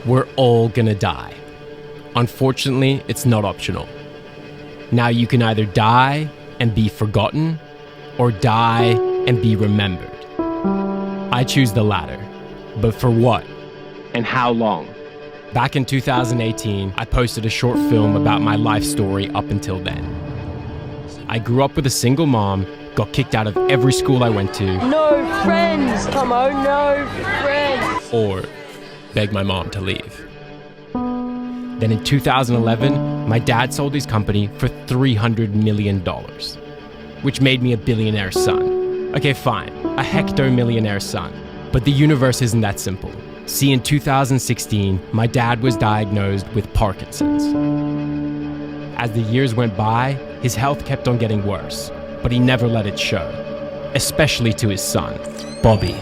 We're all gonna die. Unfortunately, it's not optional. Now you can either die and be forgotten, or die and be remembered. I choose the latter. But for what? And how long? Back in 2018, I posted a short film about my life story up until then. I grew up with a single mom, got kicked out of every school I went to. No friends, come on, no friends. Or begged my mom to leave. Then in 2011, my dad sold his company for $300 million, which made me a billionaire son. Okay, fine, a hectomillionaire son. But the universe isn't that simple. See, in 2016, my dad was diagnosed with Parkinson's. As the years went by, his health kept on getting worse, but he never let it show, especially to his son, Bobby.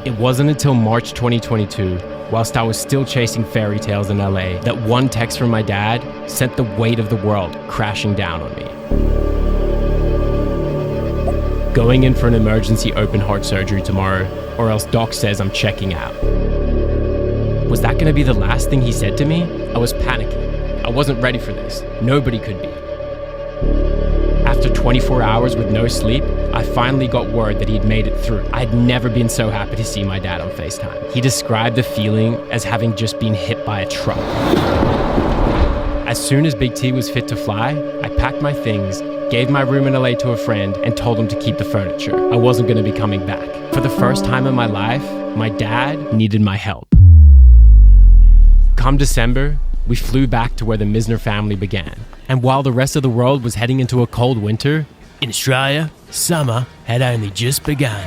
It wasn't until March 2022, whilst I was still chasing fairy tales in LA, that one text from my dad sent the weight of the world crashing down on me. Going in for an emergency open heart surgery tomorrow, or else doc says I'm checking out. Was that gonna be the last thing he said to me? I was panicking. I wasn't ready for this. Nobody could be. After 24 hours with no sleep, I finally got word that he'd made it through. I'd never been so happy to see my dad on FaceTime. He described the feeling as having just been hit by a truck. As soon as Big T was fit to fly, I packed my things, gave my room in LA to a friend, and told him to keep the furniture. I wasn't going to be coming back. For the first time in my life, my dad needed my help. Come December, we flew back to where the Misner family began. And while the rest of the world was heading into a cold winter, in Australia, summer had only just begun.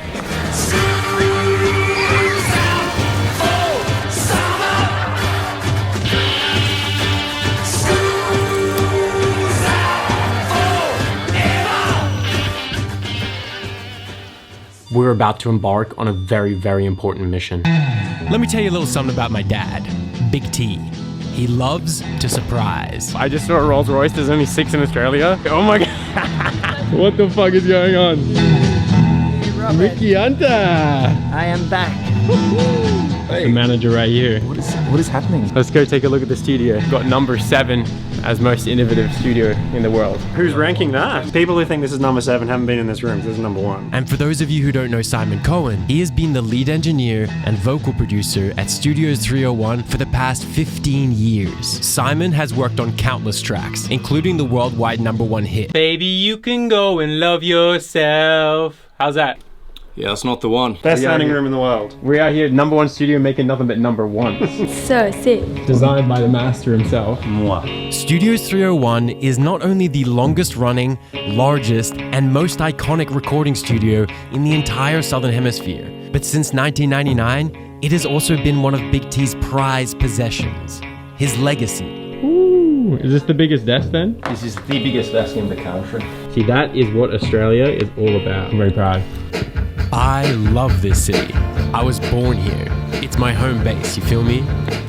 We're about to embark on a very, very important mission. Let me tell you a little something about my dad, Big T. He loves to surprise. I just saw a Rolls Royce, there's only 6 in Australia. Oh my God. What the fuck is going on? Hey, Ricky Hunter. I am back. The manager right here. What is happening? Let's go take a look at the studio. Got number 7 as most innovative studio in the world. Who's ranking that? People who think this is number 7 haven't been in this room. This is number 1. And for those of you who don't know Simon Cohen, he has been the lead engineer and vocal producer at Studios 301 for the past 15 years. Simon has worked on countless tracks, including the worldwide number 1 hit, Baby You Can Go and Love Yourself. How's that? Yeah, that's not the one. Best sounding room in the world. We're out here, number 1 studio, making nothing but number 1. So sick. Designed by the master himself. Moi. Studios 301 is not only the longest running, largest, and most iconic recording studio in the entire Southern Hemisphere, but since 1999, it has also been one of Big T's prized possessions, his legacy. Ooh, is this the biggest desk then? This is the biggest desk in the country. See, that is what Australia is all about. I'm very proud. I love this city. I was born here. It's my home base, you feel me?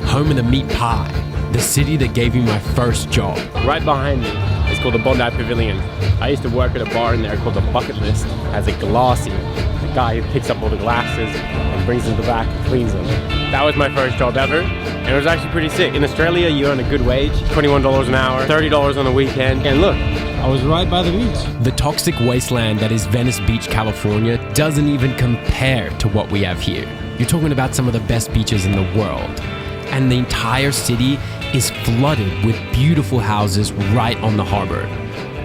Home of the meat pie. The city that gave me my first job. Right behind me is called the Bondi Pavilion. I used to work at a bar in there called the Bucket List as a glassy. The guy who picks up all the glasses and brings them to the back and cleans them. That was my first job ever. And it was actually pretty sick. In Australia, you earn a good wage, $21 an hour, $30 on the weekend. And look, I was right by the beach. The toxic wasteland that is Venice Beach, California doesn't even compare to what we have here. You're talking about some of the best beaches in the world. And the entire city is flooded with beautiful houses right on the harbor.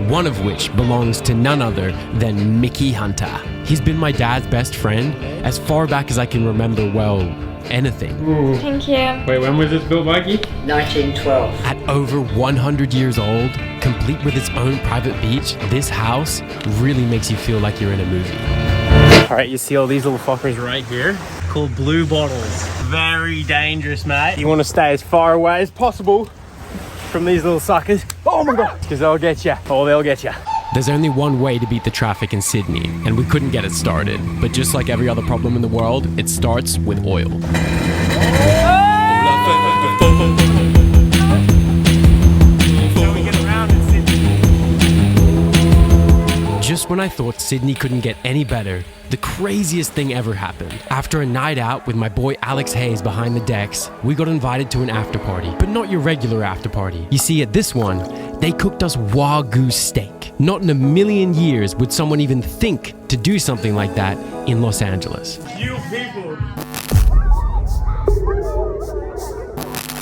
One of which belongs to none other than Mickey Hunter. He's been my dad's best friend as far back as I can remember, well, anything. Ooh. Thank you. Wait, when was this built, Mikey? 1912. At over 100 years old, complete with its own private beach, this house really makes you feel like you're in a movie. Alright, you see all these little fuckers right here? Called blue bottles. Very dangerous, mate. You want to stay as far away as possible from these little suckers. Oh my god! Because they'll get you. Oh, they'll get you. There's only one way to beat the traffic in Sydney, and we couldn't get it started. But just like every other problem in the world, it starts with oil. Just when I thought Sydney couldn't get any better, the craziest thing ever happened. After a night out with my boy Alex Hayes behind the decks, we got invited to an after party, but not your regular after party. You see, at this one, they cooked us Wagyu steak. Not in a million years would someone even think to do something like that in Los Angeles. You people!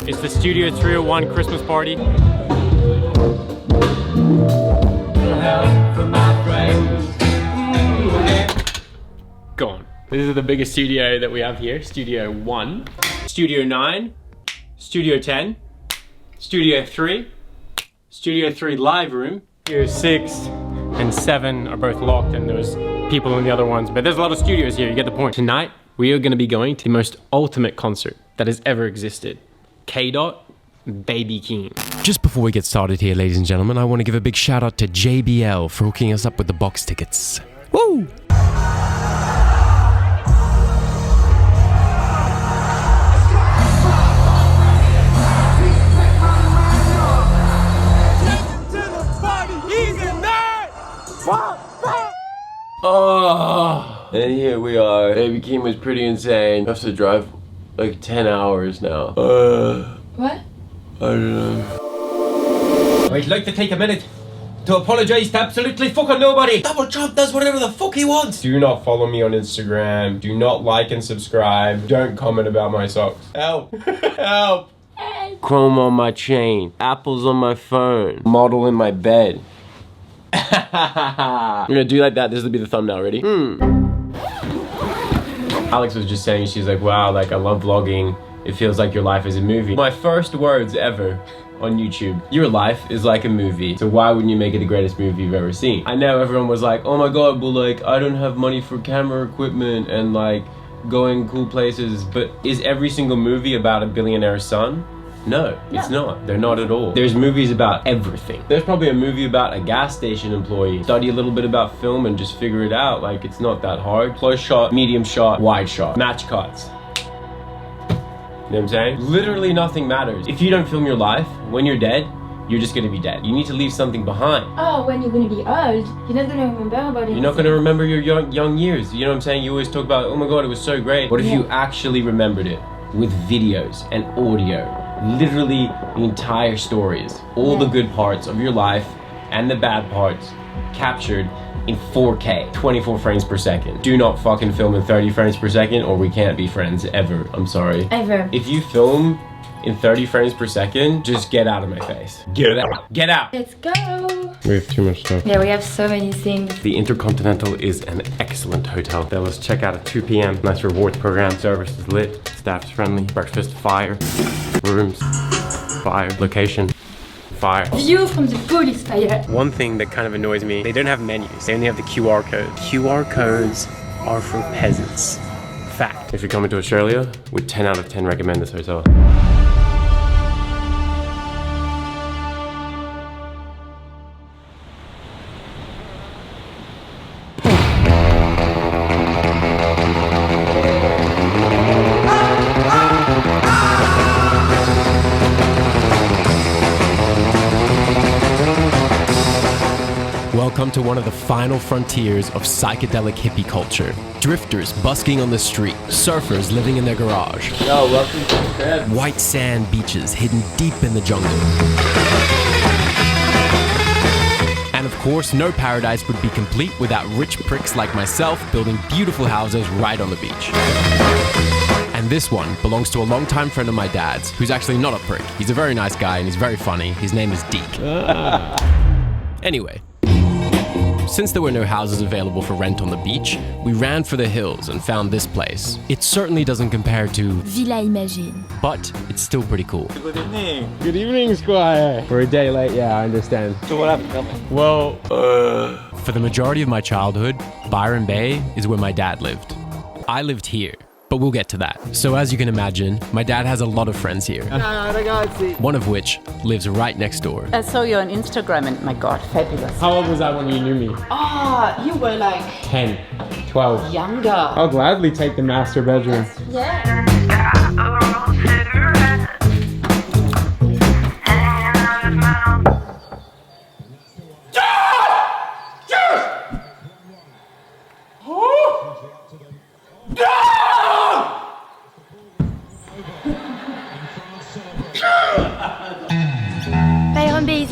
It's the Studio 301 Christmas party. Gone. This is the biggest studio that we have here. Studio 1, Studio 9, Studio 10, Studio 3, Studio 3 live room. Studio 6 and 7 are both locked and there's people in the other ones, but there's a lot of studios here, you get the point. Tonight, we are going to be going to the most ultimate concert that has ever existed. K-Dot, Baby Keem. Just before we get started here, ladies and gentlemen, I want to give a big shout out to JBL for hooking us up with the box tickets. Woo! Oh, and here we are. Baby Keem was pretty insane. I have to drive like 10 hours now. What? I don't know. I'd like to take a minute to apologize to absolutely fucking nobody. Donald Trump does whatever the fuck he wants. Do not follow me on Instagram. Do not like and subscribe. Don't comment about my socks. Help. Help. Chrome on my chain. Apples on my phone. Model in my bed. I'm gonna do like that. This will be the thumbnail. Ready? Alex was just saying, she's like, wow, like I love vlogging. It feels like your life is a movie. My first words ever on YouTube. Your life is like a movie. So why wouldn't you make it the greatest movie you've ever seen? I know everyone was like, oh my god, well like I don't have money for camera equipment and like going cool places. But is every single movie about a billionaire's son? No, it's not. They're not at all. There's movies about everything. There's probably a movie about a gas station employee. Study a little bit about film and just figure it out. Like, it's not that hard. Close shot, medium shot, wide shot. Match cuts. You know what I'm saying? Literally nothing matters. If you don't film your life, when you're dead, you're just gonna be dead. You need to leave something behind. Oh, when you're gonna be old, you're not gonna remember about it. You're not gonna remember your young years. You know what I'm saying? You always talk about, oh my god, it was so great. What if you actually remembered it with videos and audio? Literally the entire stories, all the good parts of your life and the bad parts captured in 4K, 24 frames per second. Do not fucking film in 30 frames per second or we can't be friends ever. I'm sorry. Ever. If you film in 30 frames per second, just get out of my face. Get out. Get out. Let's go. We have too much stuff. Yeah, we have so many things. The Intercontinental is an excellent hotel. They'll let us check out at 2 p.m. Nice rewards program. Service is lit. Staff's friendly. Breakfast, fire. Rooms, fire. Location, fire. View from the pool is fire. One thing that kind of annoys me, they don't have menus. They only have the QR code. QR codes are for peasants. Fact. If you're coming to Australia, would 10 out of 10 recommend this hotel. Welcome to one of the final frontiers of psychedelic hippie culture. Drifters busking on the street, surfers living in their garage. Yo, welcome to the crib. White sand beaches hidden deep in the jungle. And of course, no paradise would be complete without rich pricks like myself building beautiful houses right on the beach. And this one belongs to a longtime friend of my dad's, who's actually not a prick. He's a very nice guy and he's very funny. His name is Deke. Anyway. Since there were no houses available for rent on the beach, we ran for the hills and found this place. It certainly doesn't compare to Villa Imagine, but it's still pretty cool. Good evening. Good evening, Squire. We're a day late, yeah, I understand. So what happened? Tell me. Well, For the majority of my childhood, Byron Bay is where my dad lived. I lived here, but we'll get to that. So as you can imagine, my dad has a lot of friends here. One of which lives right next door. I saw you on Instagram and my god, fabulous. how old was I when you knew me? Ah, you were like 10, 12. younger. I'll gladly take the master bedroom. yeah.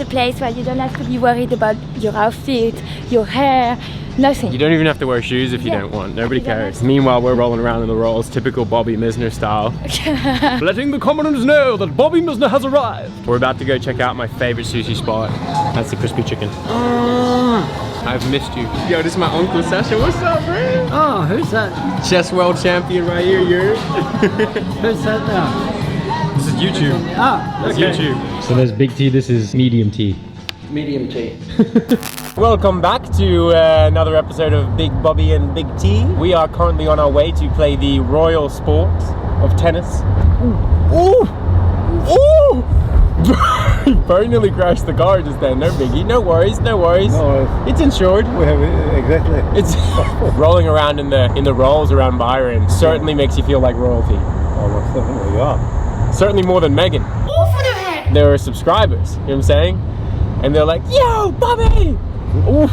a place where you don't have to be worried about your outfit, your hair, nothing. You don't even have to wear shoes if you don't want. Nobody cares. Meanwhile, we're rolling around in the rolls, typical Bobby Misner style. Letting the commoners know that Bobby Misner has arrived. We're about to go check out my favorite sushi spot. That's the crispy chicken. I've missed you. Yo, this is my uncle Sasha. What's up, bro? Oh, who's that? Chess world champion right here, yours. Who's that now? This is YouTube. Ah, That's okay. YouTube. So there's big T, this is medium T. Medium tea. Welcome back to another episode of Big Bobby and Big T. We are currently on our way to play the royal sport of tennis. Ooh! Ooh! Very nearly crashed the car just then. No biggie. No worries. No worries. No worries. It's insured. We have exactly. It's rolling around in the rolls around Byron certainly makes you feel like royalty. Almost definitely you are. Certainly more than Megan. There are subscribers. You know what I'm saying? And they're like, "Yo, Bobby!" Ooh.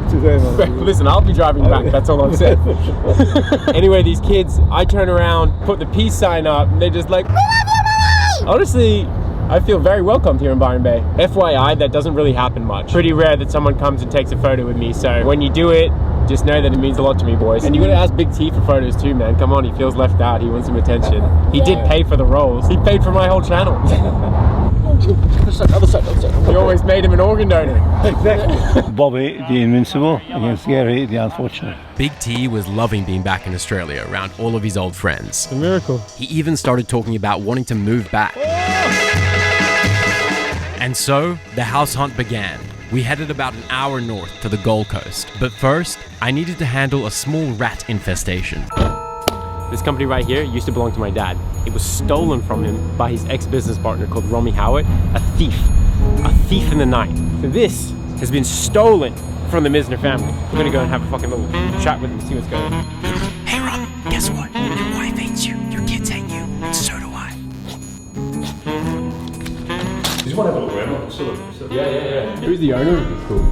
Today, man. Listen, I'll be driving back, that's all I'm saying. Anyway, these kids, I turn around, put the peace sign up, and they're just like, honestly, I feel very welcomed here in Byron Bay. FYI, that doesn't really happen much. Pretty rare that someone comes and takes a photo with me, so when you do it, just know that it means a lot to me, boys. And you gotta ask Big T for photos too, man. Come on, he feels left out, he wants some attention. He did pay for the roles. He paid for my whole channel. Other side. You always made him an organ donor. Exactly. Bobby, the invincible, against Gary, the unfortunate. Big T was loving being back in Australia around all of his old friends. A miracle. He even started talking about wanting to move back. And so, the house hunt began. We headed about an hour north to the Gold Coast. But first, I needed to handle a small rat infestation. This company right here used to belong to my dad. It was stolen from him by his ex-business partner called Romy Howitt, a thief in the night. So this has been stolen from the Misner family. We're gonna go and have a fucking little chat with them, see what's going on. Hey Rom, guess what? Your wife hates you, your kids hate you, and so do I. You just want to have a look around, sort of. Yeah. Who's the owner of this school?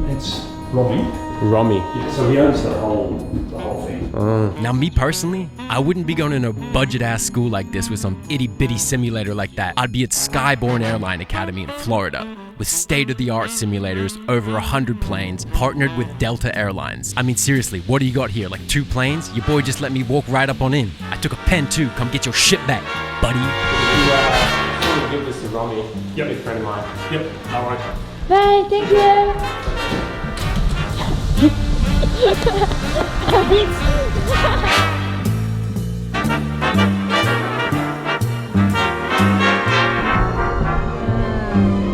It's Robbie. Romy. Yeah, so he owns the whole thing. Now me personally, I wouldn't be going to a budget-ass school like this with some itty-bitty simulator like that. I'd be at Skyborne Airline Academy in Florida with state-of-the-art simulators, over 100 planes, partnered with Delta Airlines. I mean seriously, what do you got here? Like 2 planes? Your boy just let me walk right up on in. I took a pen too, come get your shit back, buddy. I'm gonna give this to Romy, a big friend of mine. Yep. All right. Bye, thank you.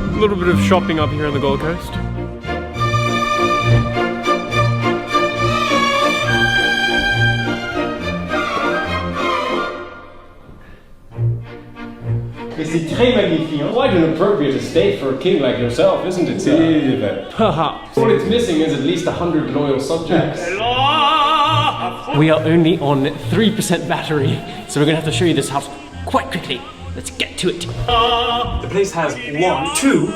A little bit of shopping up here on the Gold Coast. C'est très magnifique. Quite an appropriate estate for a king like yourself, isn't it, sir? Haha. What it's missing is at least 100 loyal subjects. We are only on 3% battery, so we're gonna have to show you this house quite quickly. Let's get to it. The place has 1, 2,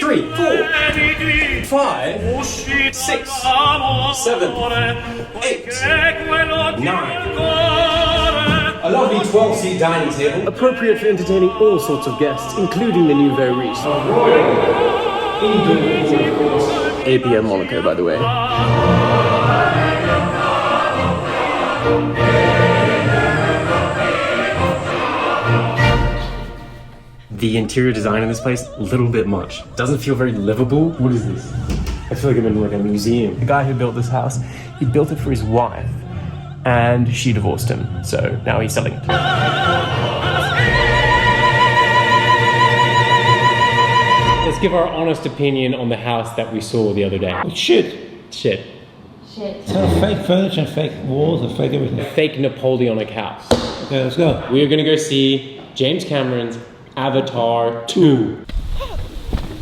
3, 4, 5, 6, 7, 8, 9. A lovely 12-seat dining table, appropriate for entertaining all sorts of guests, including the nouveau riche. Indoor, of course. APM Monaco, by the way. The interior design in this place, a little bit much. Doesn't feel very livable. What is this? I feel like I'm in like a museum. The guy who built this house, he built it for his wife, and she divorced him, so now he's selling it. Let's give our honest opinion on the house that we saw the other day. It's shit. Shit. It's got fake furniture and fake walls and fake everything. Fake Napoleonic house. Okay, let's go. We are gonna go see James Cameron's Avatar 2.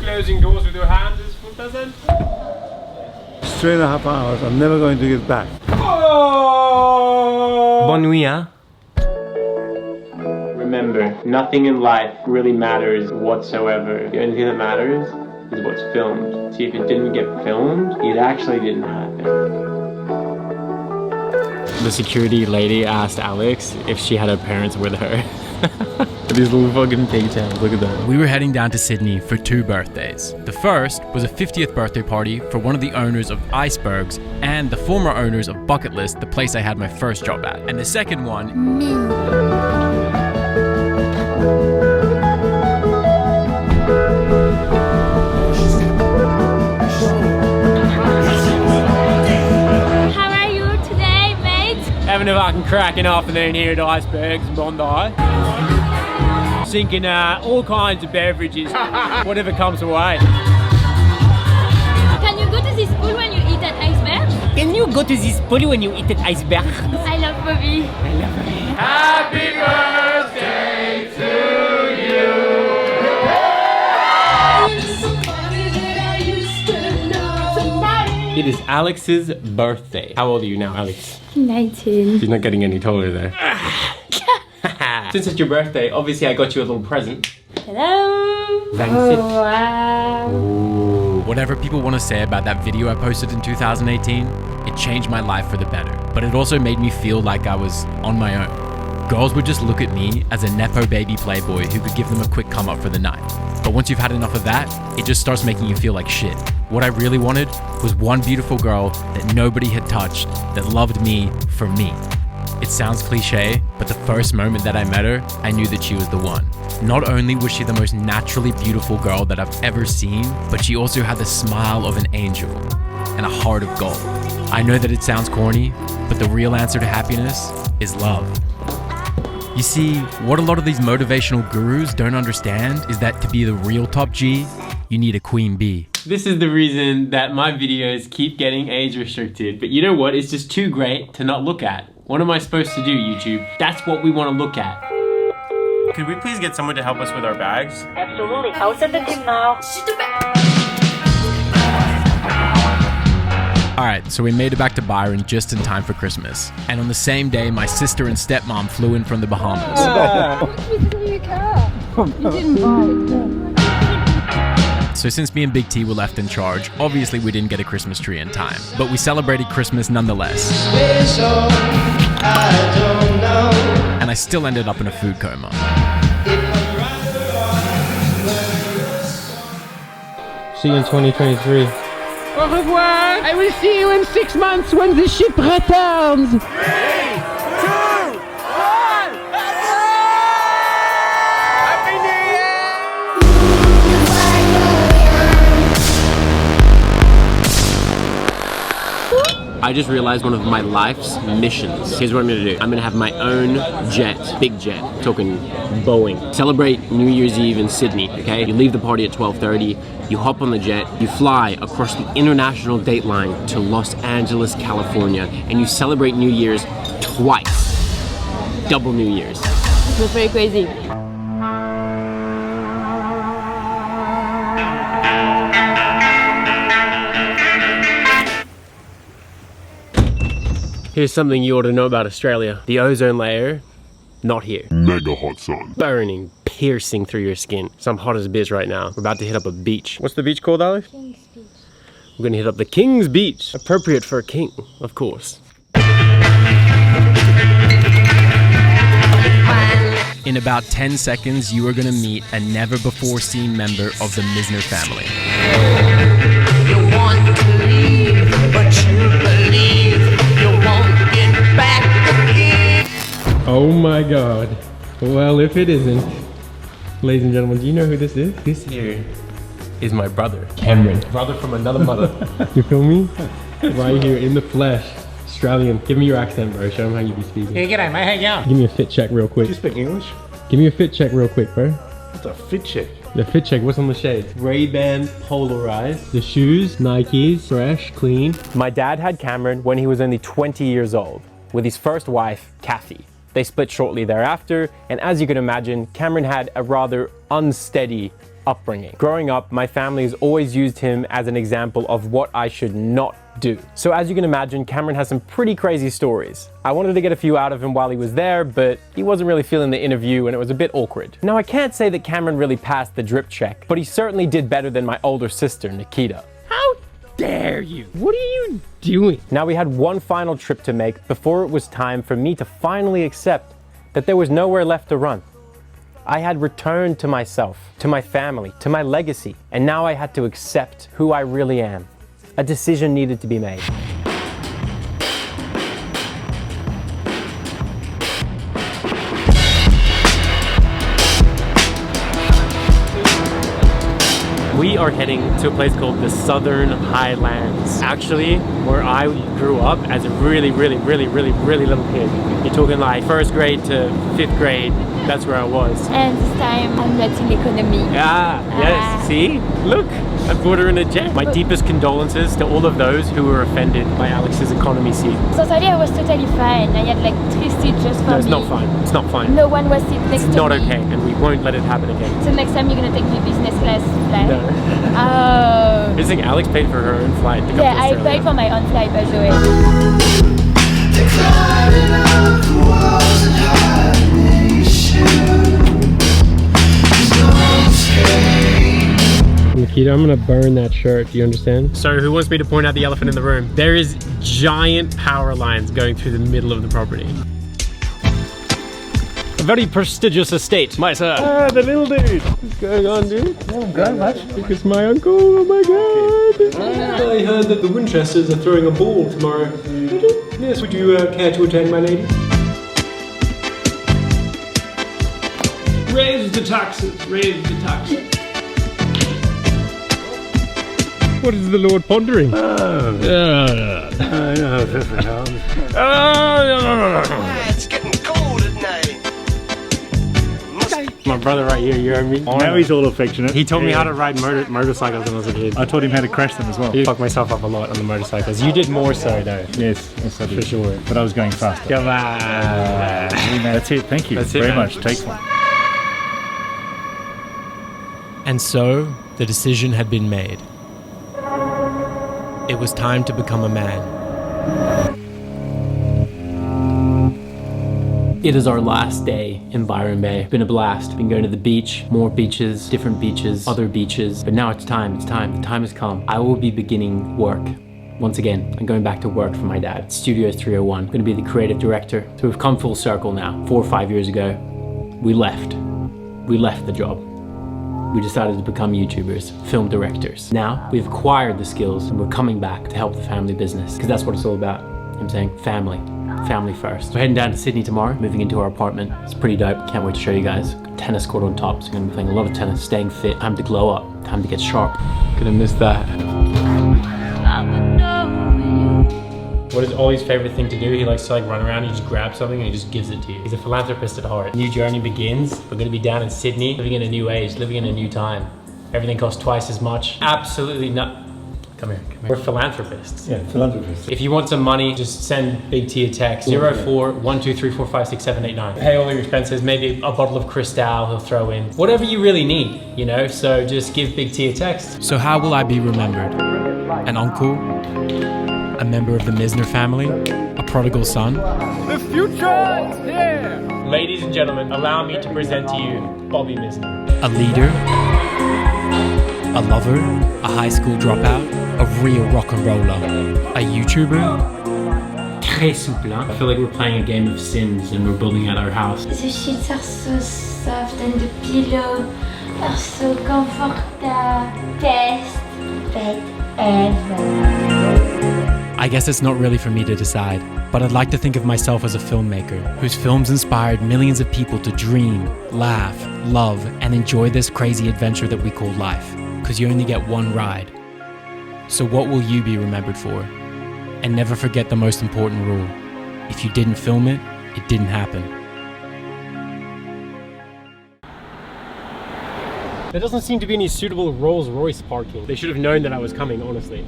Closing doors with your hands is for peasant. It's 3.5 hours. I'm never going to get back. Oh! Bonne nuit, hein? Remember, nothing in life really matters whatsoever. The only thing that matters is what's filmed. See, if it didn't get filmed, it actually didn't happen. The security lady asked Alex if she had her parents with her. These little fucking pigtails, look at that. We were heading down to Sydney for 2 birthdays. The first was a 50th birthday party for one of the owners of Icebergs and the former owners of Bucket List, the place I had my first job at. And the second one, Me. How are you today, mate? having a fucking cracking afternoon here at Icebergs in Bondi. Sinking all kinds of beverages, whatever comes away. Can you go to this pool when you eat at Iceberg? Can you go to this pool when you eat at Iceberg? I love Bobby. Happy birthday to you! It is Alex's birthday. How old are you now, Alex? 19. She's not getting any taller there. Since it's your birthday, obviously I got you a little present. Hello. Thanks. Oh, wow. Whatever people want to say about that video I posted in 2018, it changed my life for the better. But it also made me feel like I was on my own. Girls would just look at me as a nepo baby playboy who could give them a quick come up for the night. But once you've had enough of that, it just starts making you feel like shit. What I really wanted was one beautiful girl that nobody had touched, that loved me for me. It sounds cliche, but the first moment that I met her, I knew that she was the one. Not only was she the most naturally beautiful girl that I've ever seen, but she also had the smile of an angel and a heart of gold. I know that it sounds corny, but the real answer to happiness is love. You see, what a lot of these motivational gurus don't understand is that to be the real top G, you need a queen bee. This is the reason that my videos keep getting age restricted, but you know what? It's just too great to not look at. What am I supposed to do, YouTube? That's what we want to look at. Could we please get someone to help us with our bags? Absolutely. I'll send the team now. Alright, so we made it back to Byron just in time for Christmas. And on the same day, my sister and stepmom flew in from the Bahamas. With the new car. You didn't buy it. So since me and Big T were left in charge, obviously we didn't get a Christmas tree in time. But we celebrated Christmas nonetheless. And I still ended up in a food coma. See you in 2023. Au revoir. I will see you in 6 months when the ship returns. I just realized one of my life's missions. Here's what I'm gonna do. I'm gonna have my own jet, big jet, talking Boeing. Celebrate New Year's Eve in Sydney, okay? You leave the party at 12:30, you hop on the jet, you fly across the international date line to Los Angeles, California, and you celebrate New Year's twice. Double New Year's. It was very crazy. Here's something you ought to know about Australia. The ozone layer, not here. Mega hot sun. Burning, piercing through your skin. So I'm hot as a biz right now. We're about to hit up a beach. What's the beach called, Alex? King's Beach. We're gonna hit up the King's Beach. Appropriate for a king, of course. In about 10 seconds, you are gonna meet a never before seen member of the Misner family. You want to leave, but you believe you won't get back again. Oh my god. Well, if it isn't. Ladies and gentlemen, do you know who this is? This here is my brother, Cameron. Brother from another mother. You feel me? Right here in the flesh. Australian. Give me your accent, bro. Show them how you be speaking. Hey, g'day, mate. How you going? Give me a fit check real quick. You speak English? Give me a fit check real quick, bro. What's a fit check? The fit check, what's on the shades? Ray-Ban Polarized. The shoes, Nikes, fresh, clean. My dad had Cameron when he was only 20 years old, with his first wife, Kathy. They split shortly thereafter, and as you can imagine, Cameron had a rather unsteady upbringing. Growing up, my family has always used him as an example of what I should not do. So as you can imagine, Cameron has some pretty crazy stories. I wanted to get a few out of him while he was there, but he wasn't really feeling the interview and it was a bit awkward. Now I can't say that Cameron really passed the drip check, but he certainly did better than my older sister, Nikita. How dare you? What are you doing? Now we had one final trip to make before it was time for me to finally accept that there was nowhere left to run. I had returned to myself, to my family, to my legacy, and now I had to accept who I really am. A decision needed to be made. We are heading to a place called the Southern Highlands. Actually, where I grew up as a really little kid. You're talking like 1st grade to 5th grade. That's where I was. And this time I'm not in economy. Yes, see? Look, I brought her in a jet. My deepest condolences to all of those who were offended by Alex's economy seat. Totally, I was totally fine. I had like 3 seats just for me. No, it's not fine. It's not fine. No one was sitting next to me. It's not okay, and we won't let it happen again. So next time you're gonna take me business class flight? No. Oh. I think Alex paid for her own flight to come to Yeah, I Australia. paid for my own flight by the way. Nikita, I'm gonna burn that shirt. Do you understand? So who wants me to point out the elephant in the room? There is giant power lines going through the middle of the property. A very prestigious estate, my sir. Ah, the little dude. What's going on, dude? No, going much. Because my uncle, oh my god. I heard that the Winchesters are throwing a ball tomorrow. Yes, would you care to attend, my lady? Raise the taxes, raise the taxes. What is the Lord pondering? It's getting cold at night. My brother right here, you heard me? Now he's all affectionate. He taught me how to ride motorcycles when I was a kid. I taught him how to crash them as well. I fucked myself up a lot on the motorcycles. You did more so though. Yes, I did. For sure. But I was going faster. Come on. That's it. Thank you That's it, very man. much. Take one. And so, the decision had been made. It was time to become a man. It is our last day in Byron Bay. Been a blast. Been going to the beach, more beaches, different beaches, other beaches. But now it's time, the time has come. I will be beginning work. Once again, I'm going back to work for my dad. Studio 301. I'm gonna be the creative director. So we've come full circle now. 4 or 5 years ago, we left the job. We decided to become YouTubers, film directors. Now, we've acquired the skills and we're coming back to help the family business, because that's what it's all about. You know what I'm saying? Family first. We're heading down to Sydney tomorrow, moving into our apartment. It's pretty dope, can't wait to show you guys. Tennis court on top, so I'm gonna be playing a lot of tennis, staying fit. Time to glow up, time to get sharp. Gonna miss that. What is Ollie's favorite thing to do? He likes to like run around, he just grabs something and he just gives it to you. He's a philanthropist at heart. New journey begins. We're gonna be down in Sydney, living in a new age, living in a new time. Everything costs twice as much. Absolutely not. Come here. We're philanthropists. Yeah, philanthropist. If you want some money, just send Big T a text. 041234567889. Pay all your expenses, maybe a bottle of Cristal he'll throw in. Whatever you really need, you know? So just give Big T a text. So how will I be remembered? An uncle? A member of the Misner family? A prodigal son? The future is here! Ladies and gentlemen, allow me to present to you Bobby Misner. A leader? A lover? A high school dropout? A real rock and roller? A YouTuber? Très souple, hein? I feel like we're playing a game of Sims and we're building out our house. The sheets are so soft and the pillows are so comfortable. Best bed ever. I guess it's not really for me to decide, but I'd like to think of myself as a filmmaker whose films inspired millions of people to dream, laugh, love, and enjoy this crazy adventure that we call life, because you only get one ride. So what will you be remembered for? And never forget the most important rule. If you didn't film it, it didn't happen. There doesn't seem to be any suitable Rolls-Royce parking. They should have known that I was coming, honestly.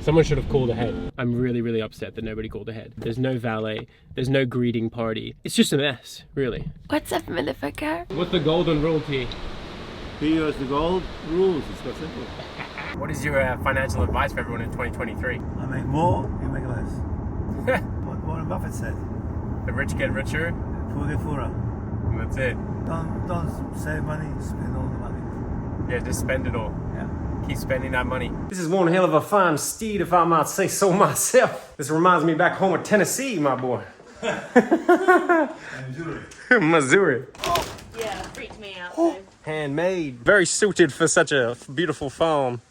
Someone should have called ahead. I'm really upset that nobody called ahead. There's no valet, there's no greeting party. It's just a mess, really. What's up, motherfucker? What's the golden rule, T? He has the gold rules. It's that simple. What is your financial advice for everyone in 2023? I make more, you make less. What Warren Buffett said. The rich get richer, Poor get poorer. and that's it. Don't save money, spend all the money. Yeah, just spend it all. Yeah. Keep spending that money. This is one hell of a fine steed, if I might say so myself. This reminds me back home of Tennessee, my boy. Missouri. Missouri. Yeah, free. freaked me out too. Handmade. Very suited for such a beautiful farm.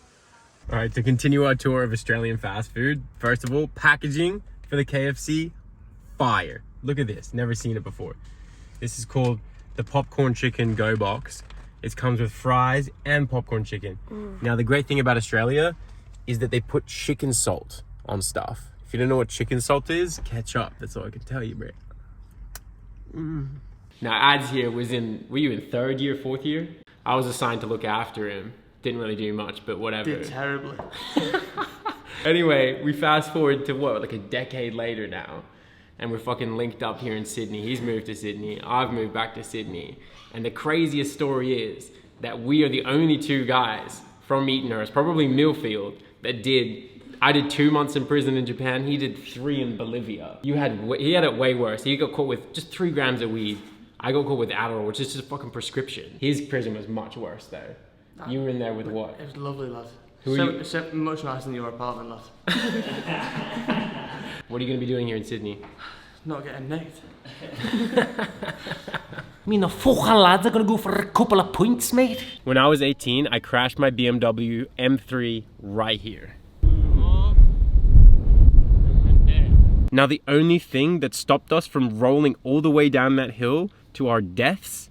All right, to continue our tour of Australian fast food, first of all, packaging for the KFC, fire. Look at this, never seen it before. This is called the popcorn chicken go box. It comes with fries and popcorn chicken. Now, the great thing about Australia is that they put chicken salt on stuff. If you don't know what chicken salt is, catch up. That's all I can tell you, bro. Now, Ads here were you in 3rd year, 4th year? I was assigned to look after him. Didn't really do much, but whatever. Did terribly. Anyway, we fast forward to what, like a decade later now, and we're fucking linked up here in Sydney. He's moved to Sydney, I've moved back to Sydney. And the craziest story is that we are the only 2 guys from Eatonhurst, probably Millfield, that I did 2 months in prison in Japan, he did 3 in Bolivia. He had it way worse. He got caught with just 3 grams of weed. I got caught with Adderall, which is just a fucking prescription. His prison was much worse though. You were in there with what? It was lovely, lad. So much nicer than your apartment, lad. What are you going to be doing here in Sydney? Not getting nicked. Me and the fucking lads are gonna go for a couple of points, mate. When I was 18, I crashed my BMW M3 right here. Now, the only thing that stopped us from rolling all the way down that hill to our deaths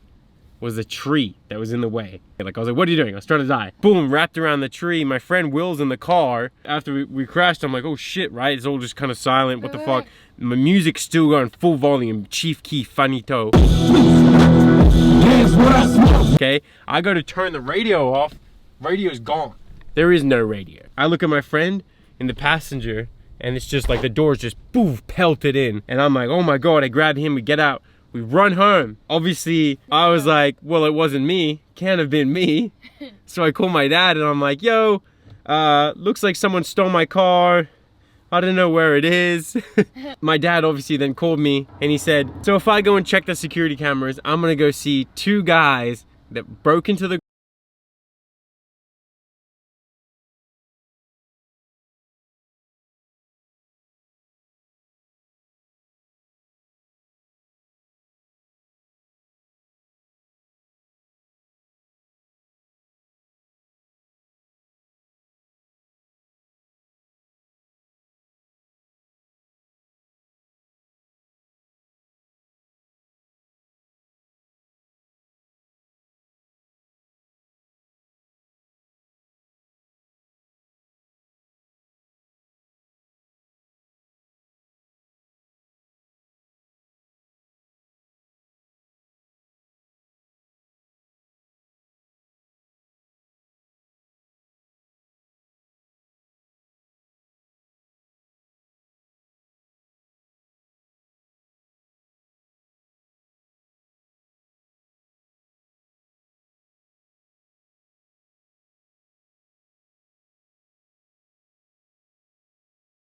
was a tree that was in the way. Like, I was like, what are you doing? I was trying to die. Boom, wrapped around the tree. My friend Will's in the car. After we crashed, I'm like, oh shit, right? It's all just kind of silent. What the fuck? My music's still going full volume. Chief key, finito. Okay, I go to turn the radio off. Radio's gone. There is no radio. I look at my friend in the passenger, and it's just like the door's just poof, pelted in. And I'm like, oh my God, I grab him, we get out. We run home. Obviously, I was like, well, it wasn't me. Can't have been me. So I call my dad and I'm like, yo, looks like someone stole my car. I don't know where it is. My dad obviously then called me and he said, so if I go and check the security cameras, I'm gonna go see 2 guys that broke into the